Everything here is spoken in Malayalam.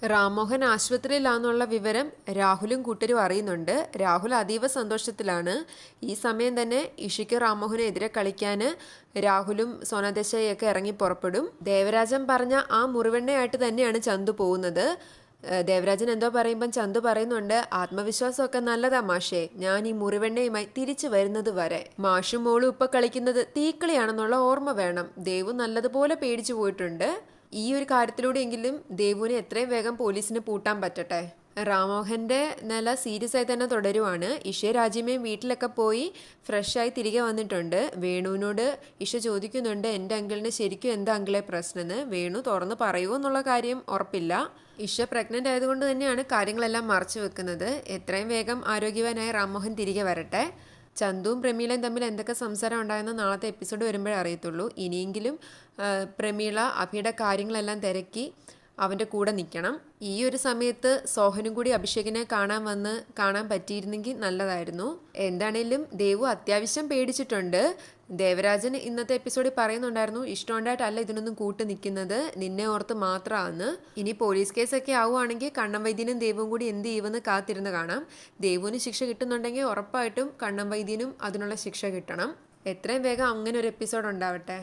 റാംമോഹൻ ആശുപത്രിയിലാന്നുള്ള വിവരം രാഹുലും കൂട്ടരും അറിയുന്നുണ്ട്. രാഹുൽ അതീവ സന്തോഷത്തിലാണ്. ഈ സമയം തന്നെ ഇഷിക്ക് റാംമോഹനെതിരെ കളിക്കാൻ രാഹുലും സോനാദേശായിയൊക്കെ ഇറങ്ങി പുറപ്പെടും. ദേവരാജൻ പറഞ്ഞ ആ മുറിവെണ്ണയായിട്ട് തന്നെയാണ് ചന്തു പോകുന്നത്. ദേവരാജൻ എന്തോ പറയുമ്പം ചന്തു പറയുന്നുണ്ട്, ആത്മവിശ്വാസമൊക്കെ നല്ലതാ മാഷേ, ഞാൻ ഈ മുറിവെണ്ണയുമായി തിരിച്ചു വരുന്നത് വരെ. മാഷും മോളും ഇപ്പൊ കളിക്കുന്നത് തീക്കളിയാണെന്നുള്ള ഓർമ്മ വേണം. ദേവു നല്ലതുപോലെ പേടിച്ചു പോയിട്ടുണ്ട്. ഈ ഒരു കാര്യത്തിലൂടെയെങ്കിലും ദേവുവിനെ എത്രയും വേഗം പോലീസിന് പൂട്ടാൻ പറ്റട്ടെ. റാംമോഹന്റെ നില സീരിയസ് ആയി തന്നെ തുടരുവാണ്. ഇഷയെ രാജ്യമേയും വീട്ടിലൊക്കെ പോയി ഫ്രഷായി തിരികെ വന്നിട്ടുണ്ട്. വേണുവിനോട് ഇഷ ചോദിക്കുന്നുണ്ട്, എൻ്റെ അങ്കിളിന് ശരിക്കും എന്താ അങ്കിളെ പ്രശ്നമെന്ന്. വേണു തുറന്ന് പറയുമോ എന്നുള്ള കാര്യം ഉറപ്പില്ല. ഇഷ പ്രഗ്നന്റ് ആയതുകൊണ്ട് തന്നെയാണ് കാര്യങ്ങളെല്ലാം മറച്ചു വെക്കുന്നത്. എത്രയും വേഗം ആരോഗ്യവാനായ റാംമോഹൻ തിരികെ വരട്ടെ. ചന്തുവും പ്രമീളയും തമ്മിൽ എന്തൊക്കെ സംസാരം ഉണ്ടായെന്ന് നാളത്തെ എപ്പിസോഡ് വരുമ്പോഴേ അറിയത്തുള്ളൂ. ഇനിയെങ്കിലും പ്രമീള അഭിയുടെ കാര്യങ്ങളെല്ലാം തിരക്കി അവൻ്റെ കൂടെ നിൽക്കണം. ഈ ഒരു സമയത്ത് സോഹനും കൂടി അഭിഷേകിനെ കാണാൻ പറ്റിയിരുന്നെങ്കിൽ നല്ലതായിരുന്നു. എന്താണേലും ദേവു അത്യാവശ്യം പേടിച്ചിട്ടുണ്ട്. ദേവരാജൻ ഇന്നത്തെ എപ്പിസോഡിൽ പറയുന്നുണ്ടായിരുന്നു, ഇഷ്ടമുണ്ടായിട്ടല്ല ഇതിനൊന്നും കൂട്ട് നിൽക്കുന്നത്, നിന്നെ ഓർത്ത് മാത്രമാണ്. ഇനി പോലീസ് കേസൊക്കെ ആവുകയാണെങ്കിൽ കണ്ണം വൈദ്യനും ദേവും കൂടി എന്ത് ചെയ്യുമെന്ന് കാത്തിരുന്ന് കാണാം. ദേവുവിന് ശിക്ഷ കിട്ടുന്നുണ്ടെങ്കിൽ ഉറപ്പായിട്ടും കണ്ണം വൈദ്യനും അതിനുള്ള ശിക്ഷ കിട്ടണം. എത്രയും വേഗം അങ്ങനെ ഒരു എപ്പിസോഡ് ഉണ്ടാവട്ടെ.